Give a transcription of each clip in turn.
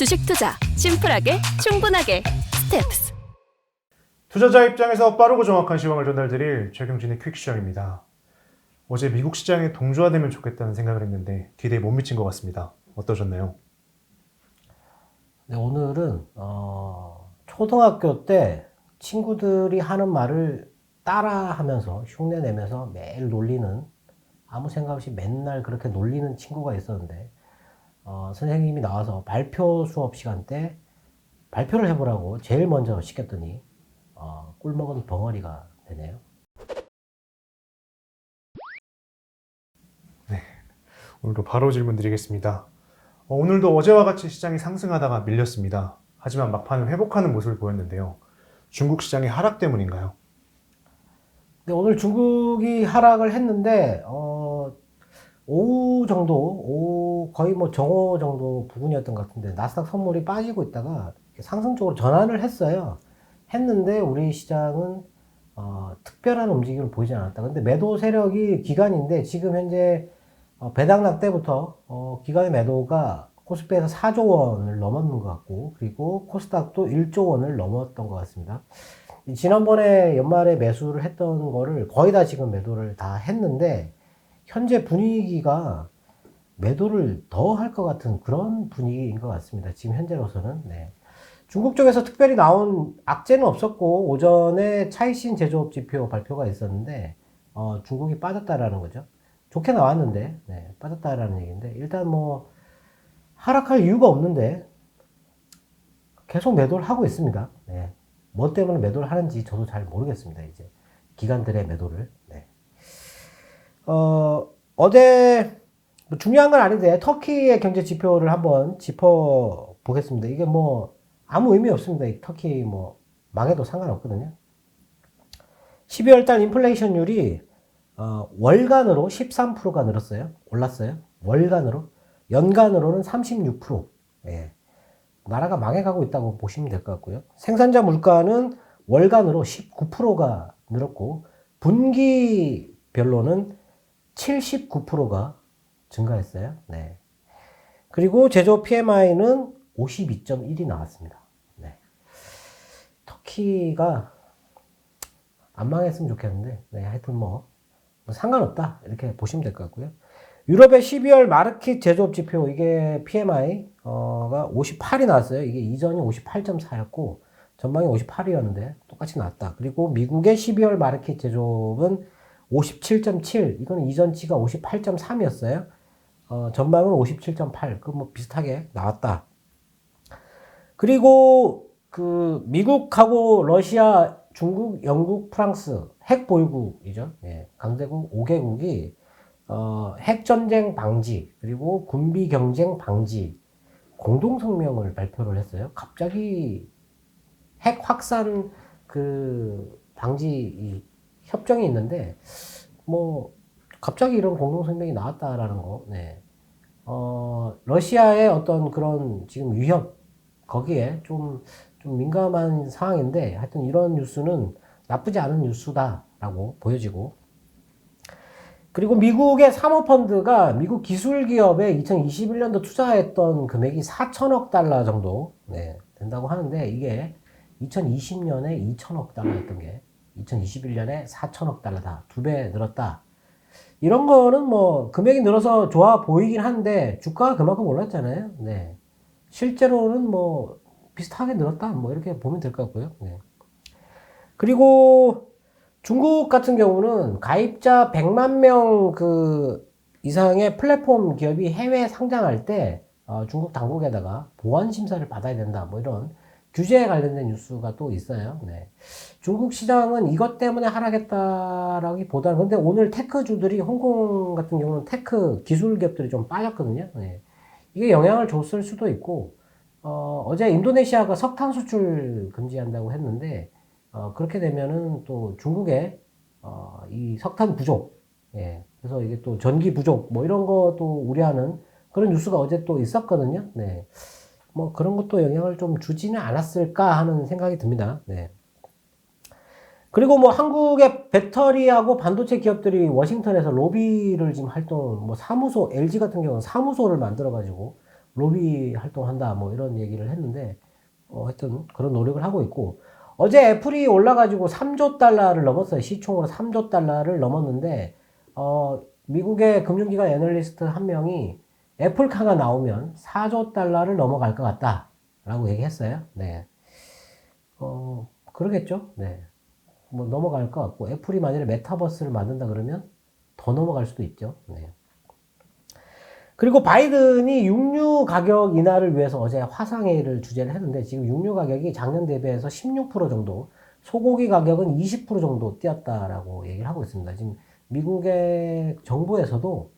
주식 투자 심플하게 충분하게 스텝스. 투자자 입장에서 빠르고 정확한 시황을 전달드릴 최경진의 퀵시황입니다. 어제 미국 시장이 동조화되면 좋겠다는 생각을 했는데 기대에 못 미친 것 같습니다. 어떠셨나요? 네, 오늘은 초등학교 때 친구들이 하는 말을 따라하면서 흉내내면서 매일 놀리는, 아무 생각 없이 맨날 그렇게 놀리는 친구가 있었는데, 선생님이 나와서 발표 수업 시간 때 발표를 해보라고 제일 먼저 시켰더니 꿀먹은 벙어리가 되네요. 오늘도 바로 질문 드리겠습니다. 오늘도 어제와 같이 시장이 상승하다가 밀렸습니다. 하지만 막판은 회복하는 모습을 보였는데요. 중국 시장의 하락 때문인가요? 근데 오늘 중국이 하락을 했는데 오후 정도, 거의 뭐 정오 정도 부근이었던 것 같은데 나스닥 선물이 빠지고 있다가 상승적으로 전환을 했는데 우리 시장은 특별한 움직임을 보이지 않았다. 근데 매도 세력이 기관인데 지금 현재 배당락 때부터 기관의 매도가 코스피에서 4조 원을 넘었는 것 같고, 그리고 코스닥도 1조 원을 넘었던 것 같습니다. 지난번에 연말에 매수를 했던 거를 거의 다 지금 매도를 다 했는데, 현재 분위기가 매도를 더 할 것 같은 그런 분위기인 것 같습니다. 지금 현재로서는. 네. 중국 쪽에서 특별히 나온 악재는 없었고, 오전에 차이신 제조업 지표 발표가 있었는데, 중국이 빠졌다라는 거죠. 좋게 나왔는데, 네, 빠졌다라는 얘기인데, 일단 뭐, 하락할 이유가 없는데, 계속 매도를 하고 있습니다. 네. 뭐 때문에 매도를 하는지 저도 잘 모르겠습니다, 이제. 기관들의 매도를. 네. 어제, 뭐 중요한 건 아닌데, 터키의 경제 지표를 한번 짚어보겠습니다. 이게 뭐, 아무 의미 없습니다. 이 터키 뭐, 망해도 상관없거든요. 12월 달 인플레이션율이 월간으로 13%가 늘었어요. 올랐어요. 월간으로. 연간으로는 36%. 예. 나라가 망해가고 있다고 보시면 될 것 같고요. 생산자 물가는 월간으로 19%가 늘었고, 분기별로는 79%가 증가했어요. 네. 그리고 제조업 PMI는 52.1이 나왔습니다. 네. 터키가 안 망했으면 좋겠는데, 네, 하여튼 뭐 상관없다 이렇게 보시면 될 것 같고요. 유럽의 12월 마르킷 제조업 지표, 이게 PMI가 58이 나왔어요. 이게 이전이 58.4였고 전망이 58이었는데 똑같이 나왔다. 그리고 미국의 12월 마르킷 제조업은 57.7, 이거는 이전치가 58.3이었어요. 전망은 57.8, 그 뭐 비슷하게 나왔다. 그리고 그 미국하고 러시아, 중국, 영국, 프랑스 핵 보유국이죠. 예, 강대국 5개국이 핵 전쟁 방지 그리고 군비 경쟁 방지 공동 성명을 발표를 했어요. 갑자기 핵 확산 그 방지 협정이 있는데 뭐 갑자기 이런 공동 성명이 나왔다라는 거. 네. 러시아의 어떤 그런 지금 위협, 거기에 좀 민감한 상황인데, 하여튼 이런 뉴스는 나쁘지 않은 뉴스다라고 보여지고, 그리고 미국의 사모펀드가 미국 기술기업에 2021년도 투자했던 금액이 4천억 달러 정도, 네, 된다고 하는데, 이게 2020년에 2천억 달러였던 게 2021년에 4천억 달러다. 2배 늘었다. 이런 거는 뭐 금액이 늘어서 좋아 보이긴 한데 주가가 그만큼 올랐잖아요. 네. 실제로는 뭐 비슷하게 늘었다. 뭐 이렇게 보면 될 것 같고요. 네. 그리고 중국 같은 경우는 가입자 100만 명 그 이상의 플랫폼 기업이 해외 상장할 때 중국 당국에다가 보안 심사를 받아야 된다. 뭐 이런 규제에 관련된 뉴스가 또 있어요. 네. 중국 시장은 이것 때문에 하락했다라기보다는, 근데 오늘 테크주들이, 홍콩 같은 경우는 테크 기술 기업들이 좀 빠졌거든요. 네. 이게 영향을 줬을 수도 있고, 어제 인도네시아가 석탄 수출 금지한다고 했는데, 그렇게 되면은 또 중국의, 이 석탄 부족, 예. 그래서 이게 또 전기 부족, 뭐 이런 것도 우려하는 그런 뉴스가 어제 또 있었거든요. 네. 뭐 그런 것도 영향을 좀 주지는 않았을까 하는 생각이 듭니다. 네. 그리고 뭐 한국의 배터리하고 반도체 기업들이 워싱턴에서 로비를 지금 활동, 뭐 사무소, LG 같은 경우는 사무소를 만들어가지고 로비 활동한다 뭐 이런 얘기를 했는데 하여튼 그런 노력을 하고 있고 어제 애플이 올라가지고 3조 달러를 넘었어요. 시총으로 3조 달러를 넘었는데 미국의 금융기관 애널리스트 한 명이 애플카가 나오면 4조 달러를 넘어갈 것 같다라고 얘기했어요. 네. 그러겠죠. 네. 뭐 넘어갈 것 같고 애플이 만약에 메타버스를 만든다 그러면 더 넘어갈 수도 있죠. 네. 그리고 바이든이 육류 가격 인하를 위해서 어제 화상회의를 주재를 했는데 지금 육류 가격이 작년 대비해서 16% 정도, 소고기 가격은 20% 정도 뛰었다라고 얘기를 하고 있습니다. 지금 미국의 정부에서도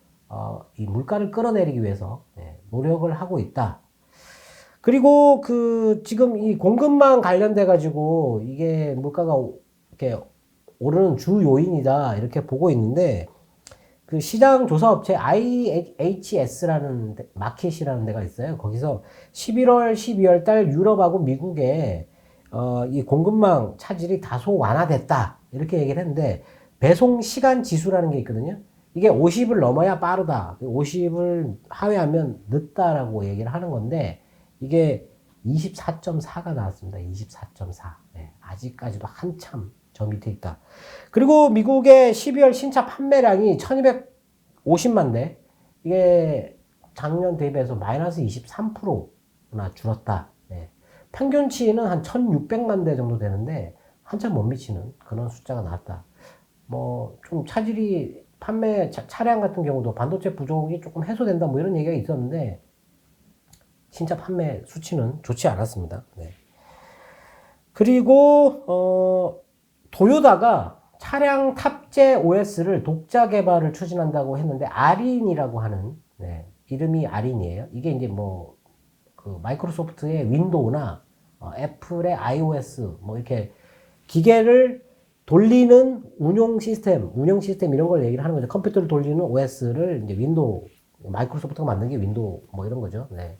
이 물가를 끌어내리기 위해서 노력을 하고 있다. 그리고 지금 이 공급망 관련돼 가지고 이게 물가가 이렇게 오르는 주 요인이다 이렇게 보고 있는데 그 시장 조사 업체 IHS라는 마켓이라는 데가 있어요. 거기서 11월, 12월 달 유럽하고 미국의 이 공급망 차질이 다소 완화됐다 이렇게 얘기를 했는데 배송 시간 지수라는 게 있거든요. 이게 50을 넘어야 빠르다. 50을 하회하면 늦다라고 얘기를 하는 건데 이게 24.4가 나왔습니다. 24.4. 네, 아직까지도 한참 저 밑에 있다. 그리고 미국의 12월 신차 판매량이 1250만 대. 이게 작년 대비해서 마이너스 23%나 줄었다. 네. 평균치는 한 1600만 대 정도 되는데 한참 못 미치는 그런 숫자가 나왔다. 뭐 좀 차질이 판매 차량 같은 경우도 반도체 부족이 조금 해소된다 뭐 이런 얘기가 있었는데 신차 판매 수치는 좋지 않았습니다. 네. 그리고 도요다가 차량 탑재 OS를 독자 개발을 추진한다고 했는데 아린이라고 하는 이름이 아린이에요. 이게 이제 뭐 그 마이크로소프트의 윈도우나 애플의 iOS 뭐 이렇게 기계를 돌리는 운영 시스템 이런 걸 얘기를 하는 거죠. 컴퓨터를 돌리는 OS를 이제 윈도우 마이크로소프트가 만든 게 윈도우 뭐 이런 거죠. 네.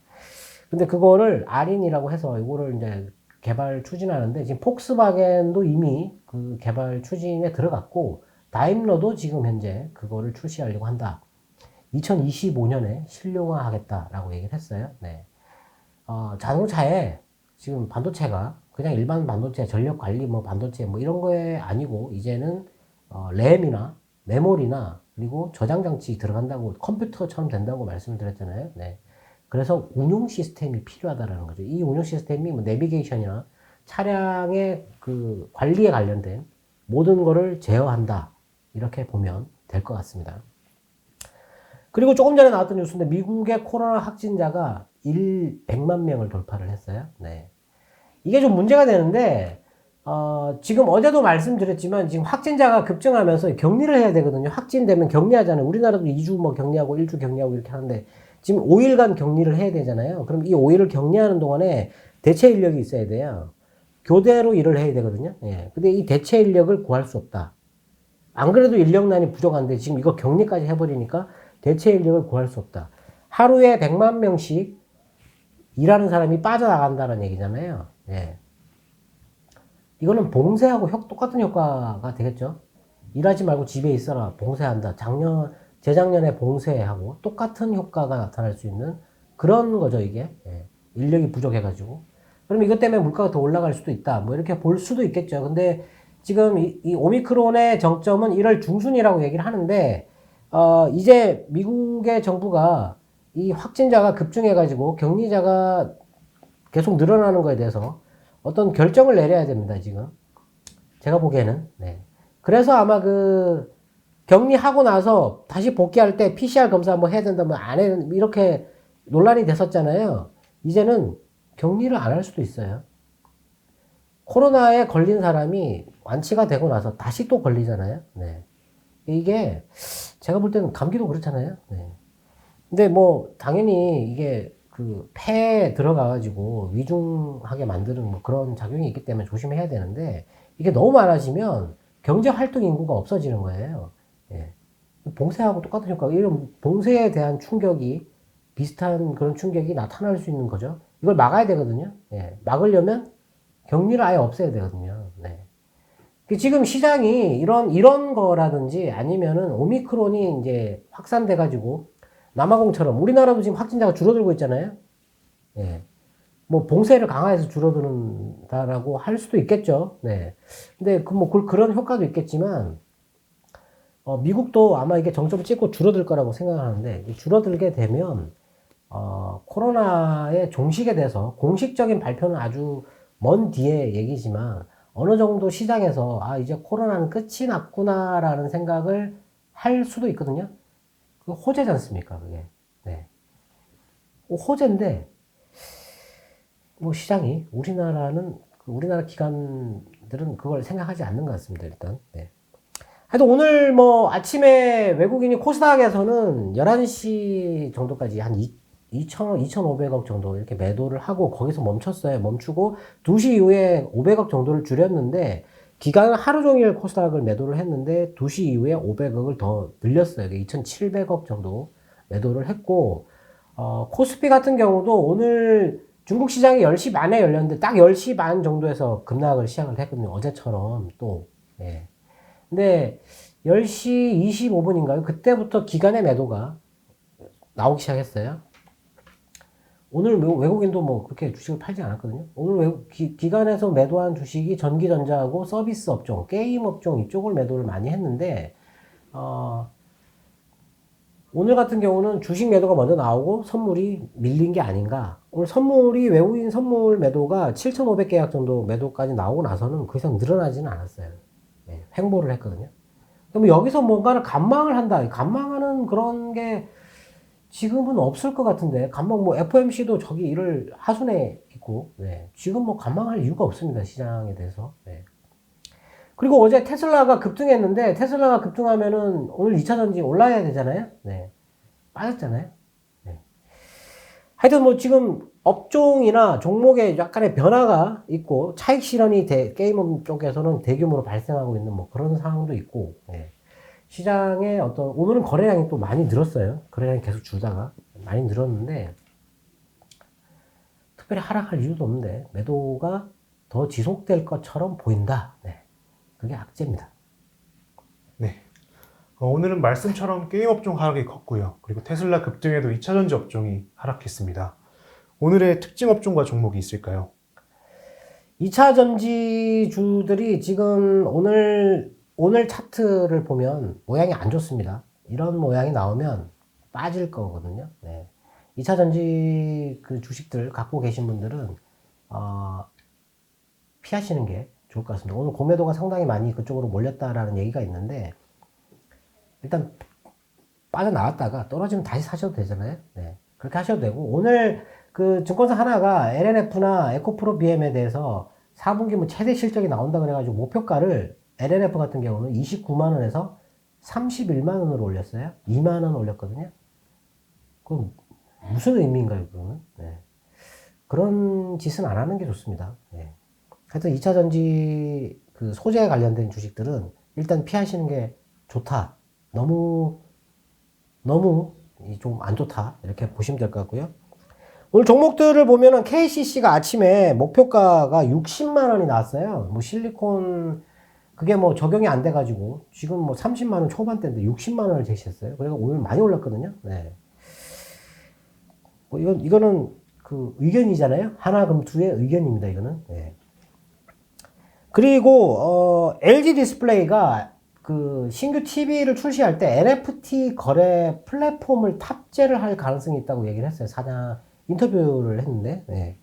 근데 그거를 아린이라고 해서 이거를 이제 개발 추진하는데 지금 폭스바겐도 이미 그 개발 추진에 들어갔고 다임러도 지금 현재 그거를 출시하려고 한다. 2025년에 실용화하겠다라고 얘기를 했어요. 네. 자동차에 지금 반도체가 그냥 일반 반도체, 전력 관리 뭐 반도체 뭐 이런 거에 아니고 이제는 램이나 메모리나 그리고 저장 장치 들어간다고 컴퓨터처럼 된다고 말씀을 드렸잖아요. 네. 그래서 운용 시스템이 필요하다라는 거죠. 이 운용 시스템이 뭐 내비게이션이나 차량의 그 관리에 관련된 모든 거를 제어한다. 이렇게 보면 될 것 같습니다. 그리고 조금 전에 나왔던 뉴스인데 미국의 코로나 확진자가 100만 명을 돌파를 했어요. 네. 이게 좀 문제가 되는데 지금 어제도 말씀드렸지만 지금 확진자가 급증하면서 격리를 해야 되거든요. 확진되면 격리하잖아요. 우리나라도 2주 뭐 격리하고 1주 격리하고 이렇게 하는데 지금 5일간 격리를 해야 되잖아요. 그럼 이 5일을 격리하는 동안에 대체 인력이 있어야 돼요. 교대로 일을 해야 되거든요. 예. 근데 이 대체 인력을 구할 수 없다. 안 그래도 인력난이 부족한데 지금 이거 격리까지 해버리니까 대체 인력을 구할 수 없다. 하루에 100만 명씩 일하는 사람이 빠져나간다는 얘기잖아요. 예. 이거는 봉쇄하고 똑같은 효과가 되겠죠. 일하지 말고 집에 있어라. 봉쇄한다. 재작년에 봉쇄하고 똑같은 효과가 나타날 수 있는 그런 거죠, 이게. 예. 인력이 부족해가지고. 그럼 이것 때문에 물가가 더 올라갈 수도 있다. 뭐 이렇게 볼 수도 있겠죠. 근데 지금 이 오미크론의 정점은 1월 중순이라고 얘기를 하는데, 이제 미국의 정부가 이 확진자가 급증해가지고 격리자가 계속 늘어나는 거에 대해서 어떤 결정을 내려야 됩니다, 지금. 제가 보기에는. 네. 그래서 아마 격리하고 나서 다시 복귀할 때 PCR 검사 뭐 해야 된다, 뭐 안 해야 된다, 이렇게 논란이 됐었잖아요. 이제는 격리를 안 할 수도 있어요. 코로나에 걸린 사람이 완치가 되고 나서 다시 또 걸리잖아요. 네. 이게 제가 볼 때는 감기도 그렇잖아요. 네. 근데 뭐 당연히 이게 폐에 들어가가지고 위중하게 만드는 뭐 그런 작용이 있기 때문에 조심해야 되는데 이게 너무 많아지면 경제 활동 인구가 없어지는 거예요. 예. 봉쇄하고 똑같은 효과, 이런 봉쇄에 대한 충격이 비슷한 그런 충격이 나타날 수 있는 거죠. 이걸 막아야 되거든요. 예. 막으려면 격리를 아예 없애야 되거든요. 네. 지금 시장이 이런 거라든지 아니면은 오미크론이 이제 확산돼가지고 남아공처럼 우리나라도 지금 확진자가 줄어들고 있잖아요. 예. 뭐 봉쇄를 강화해서 줄어든다라고 할 수도 있겠죠. 네. 근데 그런 효과도 있겠지만 미국도 아마 이게 정점을 찍고 줄어들 거라고 생각하는데 줄어들게 되면 코로나의 종식에 대해서 공식적인 발표는 아주 먼 뒤의 얘기지만 어느 정도 시장에서 이제 코로나는 끝이 났구나라는 생각을 할 수도 있거든요. 그 호재지 않습니까, 그게. 네. 호재인데 뭐 시장이 우리나라 기관들은 그걸 생각하지 않는 것 같습니다, 일단. 네. 하여튼 오늘 뭐 아침에 외국인이 코스닥에서는 11시 정도까지 한 2,000억, 2,500억 정도 이렇게 매도를 하고 거기서 멈췄어요. 멈추고 2시 이후에 500억 정도를 줄였는데 기간은 하루 종일 코스닥을 매도를 했는데 2시 이후에 500억을 더 늘렸어요. 2,700억 정도 매도를 했고 코스피 같은 경우도 오늘 중국 시장이 10시 반에 열렸는데 딱 10시 반 정도에서 급락을 시작을 했거든요. 어제처럼 또. 예. 근데 10시 25분인가요? 그때부터 기간의 매도가 나오기 시작했어요. 오늘 외국인도 뭐 그렇게 주식을 팔지 않았거든요. 오늘 기간에서 매도한 주식이 전기전자하고 서비스 업종, 게임 업종 이쪽을 매도를 많이 했는데, 오늘 같은 경우는 주식 매도가 먼저 나오고 선물이 밀린 게 아닌가. 오늘 외국인 선물 매도가 7,500계약 정도 매도까지 나오고 나서는 그 이상 늘어나지는 않았어요. 네, 횡보를 했거든요. 그럼 여기서 뭔가를 간망을 한다. 간망하는 그런 게 지금은 없을 것 같은데, 뭐 FOMC도 저기 하순에 있고, 네. 지금 뭐 간망할 이유가 없습니다. 시장에 대해서. 네. 그리고 어제 테슬라가 급등했는데, 테슬라가 급등하면은 오늘 2차전지 올라야 되잖아요? 네. 빠졌잖아요? 네. 하여튼 뭐 지금 업종이나 종목에 약간의 변화가 있고, 차익 실현이 게임 쪽에서는 대규모로 발생하고 있는 뭐 그런 상황도 있고, 네. 시장에 오늘은 거래량이 또 많이 늘었어요. 거래량이 계속 줄다가 많이 늘었는데, 특별히 하락할 이유도 없는데, 매도가 더 지속될 것처럼 보인다. 네. 그게 악재입니다. 네. 오늘은 말씀처럼 게임 업종 하락이 컸고요. 그리고 테슬라 급등에도 2차전지 업종이 하락했습니다. 오늘의 특징 업종과 종목이 있을까요? 2차전지주들이 지금 오늘 차트를 보면 모양이 안 좋습니다. 이런 모양이 나오면 빠질 거거든요. 네. 2차전지 그 주식들 갖고 계신 분들은 피하시는 게 좋을 것 같습니다. 오늘 공매도가 상당히 많이 그쪽으로 몰렸다라는 얘기가 있는데 일단 빠져나왔다가 떨어지면 다시 사셔도 되잖아요. 네. 그렇게 하셔도 되고 오늘 그 증권사 하나가 LNF나 에코프로 BM에 대해서 4분기 뭐 최대 실적이 나온다 그래가지고 목표가를 LNF 같은 경우는 29만 원에서 31만 원으로 올렸어요. 2만 원 올렸거든요. 그럼 무슨 의미인가요, 그러면? 네. 그런 짓은 안 하는 게 좋습니다. 네. 하여튼 2차전지 그 소재에 관련된 주식들은 일단 피하시는 게 좋다. 너무 좀 안 좋다. 이렇게 보시면 될 것 같고요. 오늘 종목들을 보면은 KCC가 아침에 목표가가 60만 원이 나왔어요. 뭐 실리콘 그게 뭐 적용이 안 돼가지고 지금 뭐 30만 원 초반대인데 60만 원을 제시했어요. 그래서 오늘 많이 올랐거든요. 네. 뭐 이거는 그 의견이잖아요. 하나금투의 의견입니다. 이거는. 네. 그리고 LG 디스플레이가 그 신규 TV를 출시할 때 NFT 거래 플랫폼을 탑재를 할 가능성이 있다고 얘기를 했어요. 사장 인터뷰를 했는데. 네.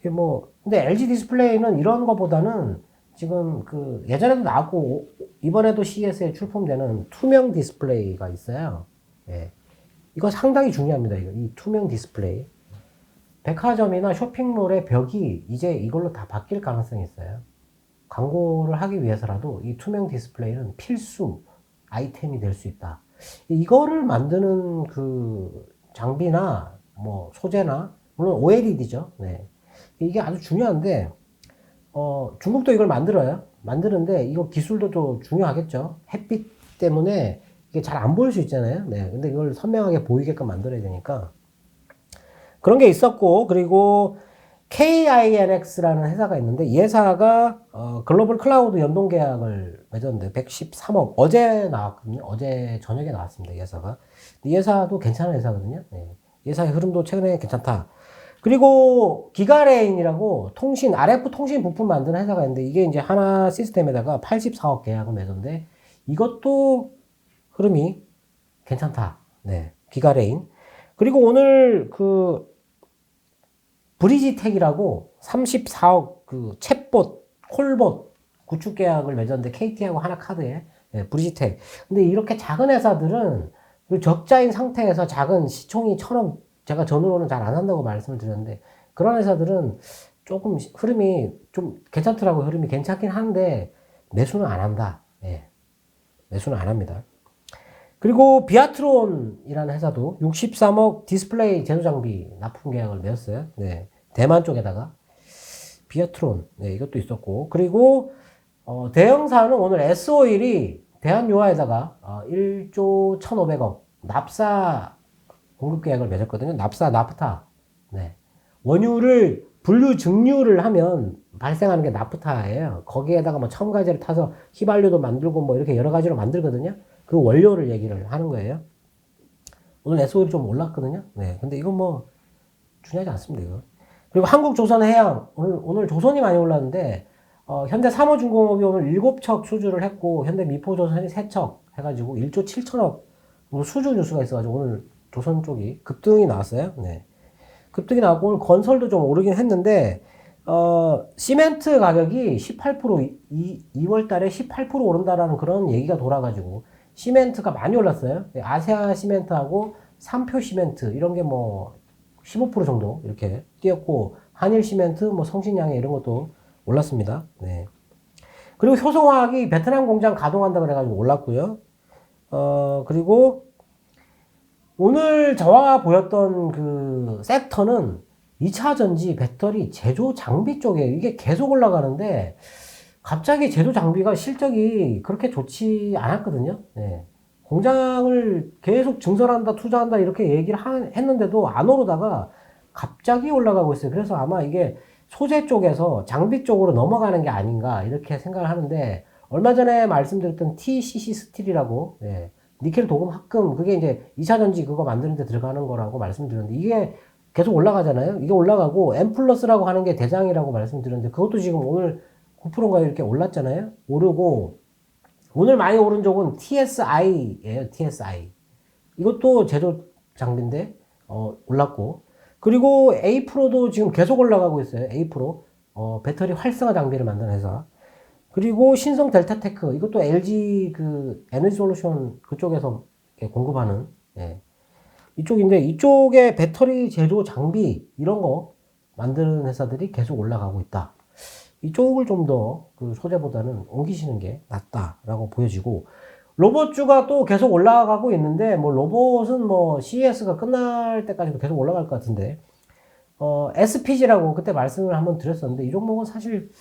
이게 뭐 근데 LG 디스플레이는 이런 거보다는 지금 그 예전에도 나왔고 이번에도 CES에 출품되는 투명 디스플레이가 있어요. 네. 이거 상당히 중요합니다. 이 투명 디스플레이. 백화점이나 쇼핑몰의 벽이 이제 이걸로 다 바뀔 가능성이 있어요. 광고를 하기 위해서라도 이 투명 디스플레이는 필수 아이템이 될 수 있다. 이거를 만드는 그 장비나 뭐 소재나 물론 OLED죠. 네. 이게 아주 중요한데 중국도 이걸 만들어요. 만드는데 이거 기술도 또 중요하겠죠. 햇빛 때문에 이게 잘 안 보일 수 있잖아요. 네. 근데 이걸 선명하게 보이게끔 만들어야 되니까 그런 게 있었고 그리고 KINX라는 회사가 있는데 이 회사가 글로벌 클라우드 연동 계약을 맺었는데 113억 어제 나왔거든요. 어제 저녁에 나왔습니다. 이 회사가. 이 회사도 괜찮은 회사거든요. 네. 이 회사의 흐름도 최근에 괜찮다. 그리고 기가레인이라고 통신, RF 통신 부품 만드는 회사가 있는데 이게 이제 하나 시스템에다가 84억 계약을 맺었는데 이것도 흐름이 괜찮다. 네. 기가레인. 그리고 오늘 그 브리지텍이라고 34억 그 챗봇, 콜봇 구축 계약을 맺었는데 KT하고 하나카드에 네, 브리지텍. 근데 이렇게 작은 회사들은 그 적자인 상태에서 작은 시총이 1,000억 제가 전후로는 잘 안 한다고 말씀을 드렸는데 그런 회사들은 조금 흐름이 좀 괜찮더라고요. 흐름이 괜찮긴 한데 매수는 안 한다. 네. 매수는 안 합니다. 그리고 비아트론이라는 회사도 63억 디스플레이 제조 장비 납품 계약을 맺었어요. 네. 대만 쪽에다가 비아트론 네, 이것도 있었고 그리고 대형사는 오늘 S-오일이 대한유화에다가 1조 1,500억 납사 공급 계약을 맺었거든요. 납사 나프타. 네. 원유를 분류 증류를 하면 발생하는 게 나프타예요. 거기에다가 뭐 첨가제를 타서 휘발유도 만들고 뭐 이렇게 여러 가지로 만들거든요. 그 원료를 얘기를 하는 거예요. 오늘 S-오일이 좀 올랐거든요. 네. 근데 이건 뭐 중요하지 않습니다. 이거. 그리고 한국조선해양 오늘 조선이 많이 올랐는데 현대 삼호중공업이 오늘 7척 수주를 했고 현대미포조선이 3척 해가지고 1조 7천억 수주 뉴스가 있어가지고 오늘 조선 쪽이 급등이 나왔어요. 네. 급등이 나왔고 오늘 건설도 좀 오르긴 했는데 시멘트 가격이 18% 2월 달에 18% 오른다라는 그런 얘기가 돌아가지고 시멘트가 많이 올랐어요. 아세아 시멘트하고 삼표 시멘트 이런 게 뭐 15% 정도 이렇게 뛰었고 한일 시멘트 뭐 성신양해 이런 것도 올랐습니다. 네. 그리고 효성화학이 베트남 공장 가동한다 그래가지고 올랐고요. 그리고 오늘 저와 보였던 그 섹터는 2차 전지 배터리 제조 장비 쪽에 이게 계속 올라가는데 갑자기 제조 장비가 실적이 그렇게 좋지 않았거든요. 네. 공장을 계속 증설한다, 투자한다 이렇게 얘기를 했는데도 안 오르다가 갑자기 올라가고 있어요. 그래서 아마 이게 소재 쪽에서 장비 쪽으로 넘어가는 게 아닌가 이렇게 생각을 하는데 얼마 전에 말씀드렸던 TCC 스틸이라고 네. 니켈 도금 합금 그게 이제 2차 전지 그거 만드는 데 들어가는 거라고 말씀드렸는데 이게 계속 올라가잖아요. 이게 올라가고 M 플러스라고 하는 게 대장이라고 말씀드렸는데 그것도 지금 오늘 9%가 이렇게 올랐잖아요. 오르고 오늘 많이 오른 쪽은 TSI예요. TSI. 이것도 제조 장비인데 올랐고 그리고 A-프로도 지금 계속 올라가고 있어요. A-프로 배터리 활성화 장비를 만드는 회사. 그리고 신성 델타테크 이것도 LG 그 에너지 솔루션 그쪽에서 공급하는 예. 이쪽인데 이쪽에 배터리 제조 장비 이런 거 만드는 회사들이 계속 올라가고 있다. 이쪽을 좀 더 그 소재보다는 옮기시는 게 낫다라고 보여지고 로봇주가 또 계속 올라가고 있는데 뭐 로봇은 뭐 CES가 끝날 때까지도 계속 올라갈 것 같은데 SPG라고 그때 말씀을 한번 드렸었는데 이 종목은 사실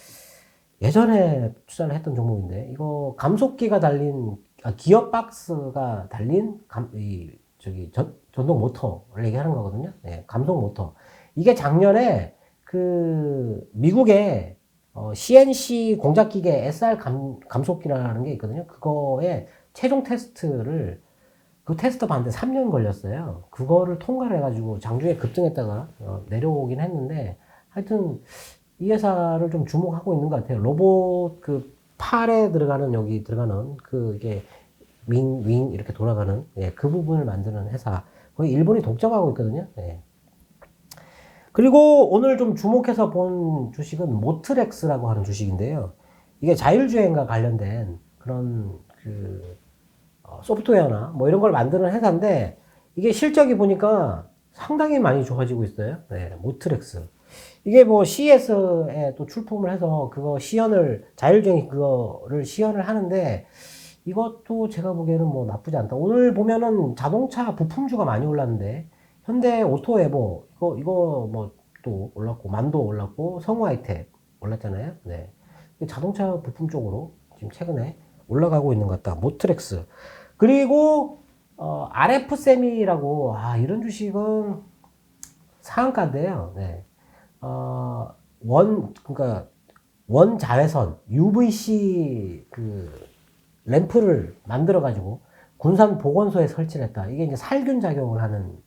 예전에 투자를 했던 종목인데 이거 감속기가 달린 기어박스가 달린 전동 모터를 얘기하는 거거든요. 네, 감속 모터. 이게 작년에 그 미국의 CNC 공작기계 SR 감속기라는 게 있거든요. 그거에 최종 테스트를 그 테스트 받는데 3년 걸렸어요. 그거를 통과를 해가지고 장중에 급등했다가 내려오긴 했는데 하여튼 이 회사를 좀 주목하고 있는 것 같아요. 로봇 그 팔에 들어가는 여기 들어가는 그 이게 윙 이렇게 돌아가는 예, 그 부분을 만드는 회사. 거기 일본이 독점하고 있거든요. 예. 그리고 오늘 좀 주목해서 본 주식은 모트렉스라고 하는 주식인데요. 이게 자율주행과 관련된 그런 그 소프트웨어나 뭐 이런 걸 만드는 회사인데 이게 실적이 보니까 상당히 많이 좋아지고 있어요. 네, 모트렉스. 이게 뭐 CES에 또 출품을 해서 그거 자율주행 그거를 시연을 하는데 이것도 제가 보기에는 뭐 나쁘지 않다. 오늘 보면은 자동차 부품주가 많이 올랐는데 현대 오토에보 이거 뭐 또 올랐고 만도 올랐고 성우하이텍 올랐잖아요. 네. 자동차 부품 쪽으로 지금 최근에 올라가고 있는 것 같다. 모트렉스. 그리고 RF세미라고 이런 주식은 상한가인데요. 네. 그러니까 원자외선 UVC 그 램프를 만들어 가지고 군산 보건소에 설치를 했다. 이게 이제 살균 작용을 하는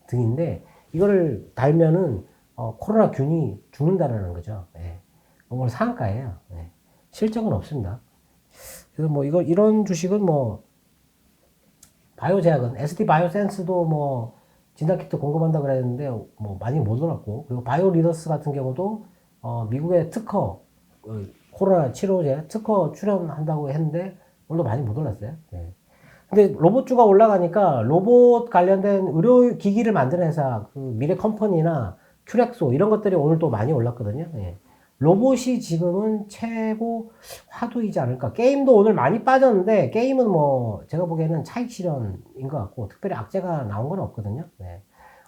등인데 이거를 달면은 코로나균이 죽는다는 거죠. 예. 오늘 상한가예요. 예. 실적은 없습니다. 그래서 뭐 이런 주식은 뭐 바이오제약은 ST 바이오센스도 뭐 진단키트 공급한다 그랬는데 뭐 많이 못 올랐고, 그리고 바이오리더스 같은 경우도 미국의 특허 코로나 치료제 특허 출연한다고 했는데 오늘도 많이 못 올랐어요. 예. 근데 로봇주가 올라가니까 로봇 관련된 의료 기기를 만드는 회사, 그 미래 컴퍼니나 큐렉소 이런 것들이 오늘 또 많이 올랐거든요. 예. 로봇이 지금은 최고 화두이지 않을까. 게임도 오늘 많이 빠졌는데 게임은 뭐 제가 보기에는 차익 실현인 것 같고 특별히 악재가 나온 건 없거든요. 네.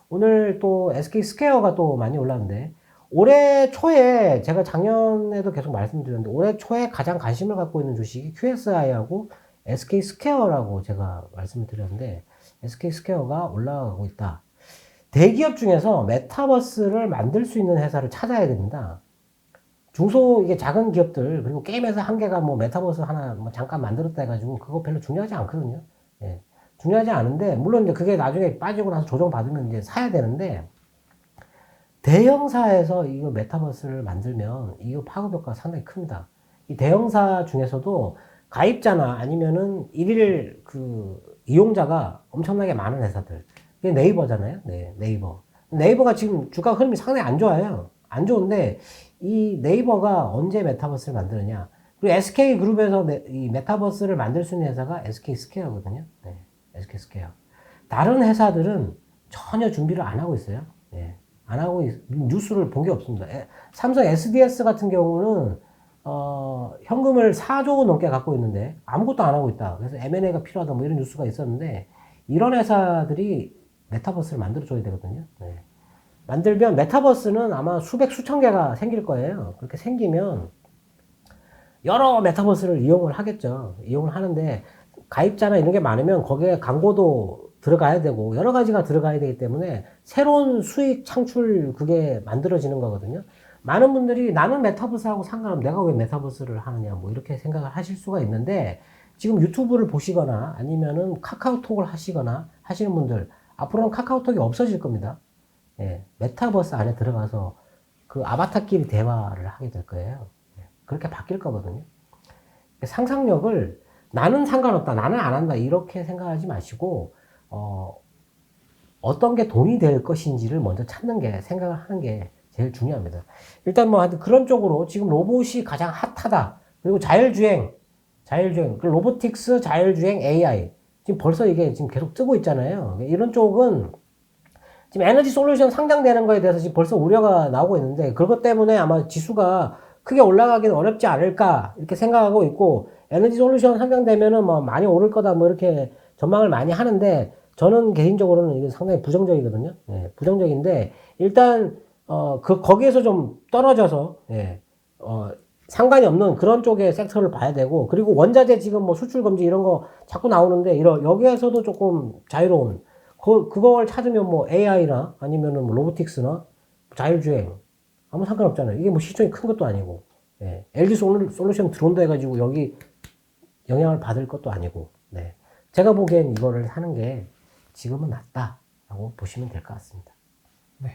오늘 또 SK 스퀘어가 또 많이 올랐는데, 올해 초에 제가 작년에도 계속 말씀드렸는데 올해 초에 가장 관심을 갖고 있는 주식이 QSI하고 SK 스퀘어라고 제가 말씀을 드렸는데, SK 스퀘어가 올라가고 있다. 대기업 중에서 메타버스를 만들 수 있는 회사를 찾아야 됩니다. 중소 이게 작은 기업들, 그리고 게임 회사 한 개가 뭐 메타버스 하나 뭐 잠깐 만들었다 해가지고 그거 별로 중요하지 않거든요. 예. 중요하지 않은데, 물론 이제 그게 나중에 빠지고 나서 조정받으면 이제 사야 되는데, 대형사에서 이거 메타버스를 만들면 이거 파급 효과가 상당히 큽니다. 이 대형사 중에서도 가입자나 아니면은 일일 그 이용자가 엄청나게 많은 회사들. 이게 네이버잖아요. 네, 네이버. 네이버가 지금 주가 흐름이 상당히 안 좋아요. 안 좋은데 이 네이버가 언제 메타버스를 만드느냐. 그리고 SK그룹에서 이 메타버스를 만들 수 있는 회사가 SK 스퀘어거든요. 네, SK 스퀘어. 다른 회사들은 전혀 준비를 안 하고 있어요. 네, 안 하고 뉴스를 본 게 없습니다. 삼성 SDS 같은 경우는 현금을 4조 원 넘게 갖고 있는데 아무것도 안 하고 있다. 그래서 M&A가 필요하다 뭐 이런 뉴스가 있었는데, 이런 회사들이 메타버스를 만들어 줘야 되거든요. 네. 만들면 메타버스는 아마 수백 수천 개가 생길 거예요. 그렇게 생기면 여러 메타버스를 이용을 하겠죠. 이용을 하는데 가입자나 이런 게 많으면 거기에 광고도 들어가야 되고 여러 가지가 들어가야 되기 때문에 새로운 수익 창출 그게 만들어지는 거거든요. 많은 분들이 나는 메타버스하고 상관없어, 내가 왜 메타버스를 하느냐 뭐 이렇게 생각을 하실 수가 있는데, 지금 유튜브를 보시거나 아니면은 카카오톡을 하시거나 하시는 분들, 앞으로는 카카오톡이 없어질 겁니다. 예, 메타버스 안에 들어가서 그 아바타끼리 대화를 하게 될 거예요. 예, 그렇게 바뀔 거거든요. 상상력을 나는 상관없다, 나는 안 한다 이렇게 생각하지 마시고 어떤 게 돈이 될 것인지를 먼저 찾는 게, 생각을 하는 게 제일 중요합니다. 일단 뭐 하여튼 그런 쪽으로 지금 로봇이 가장 핫하다. 그리고 자율주행, 로보틱스, 자율주행, AI 지금 벌써 이게 지금 계속 뜨고 있잖아요. 이런 쪽은 지금 에너지 솔루션 상장되는 거에 대해서 지금 벌써 우려가 나오고 있는데, 그것 때문에 아마 지수가 크게 올라가기는 어렵지 않을까 이렇게 생각하고 있고, 에너지 솔루션 상장되면은 뭐 많이 오를 거다 뭐 이렇게 전망을 많이 하는데, 저는 개인적으로는 이게 상당히 부정적이거든요. 예, 부정적인데 일단 거기에서 좀 떨어져서 상관이 없는 그런 쪽의 섹터를 봐야 되고, 그리고 원자재 지금 뭐 수출 금지 이런 거 자꾸 나오는데 여기에서도 조금 자유로운 그걸 찾으면 뭐 AI나 아니면은 뭐 로보틱스나 자율주행 아무 상관없잖아요. 이게 뭐 시총이 큰 것도 아니고, 예. LG 솔루션 들어온다 해가지고 여기 영향을 받을 것도 아니고, 네. 제가 보기엔 이거를 하는 게 지금은 낫다라고 보시면 될 것 같습니다. 네.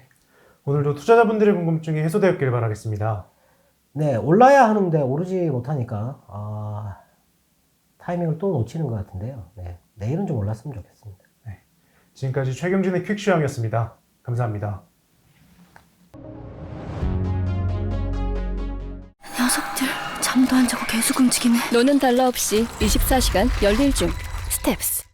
오늘도 투자자분들의 궁금증이 해소되었길 바라겠습니다. 네, 올라야 하는데 오르지 못하니까 타이밍을 또 놓치는 것 같은데요. 네, 내일은 좀 올랐으면 좋겠습니다. 네. 지금까지 최경진의 퀵시황이었습니다. 감사합니다. 녀석들 잠도 안 자고 계속 움직이네. 노는 달러 없이 24시간 열일 중. 스텝스.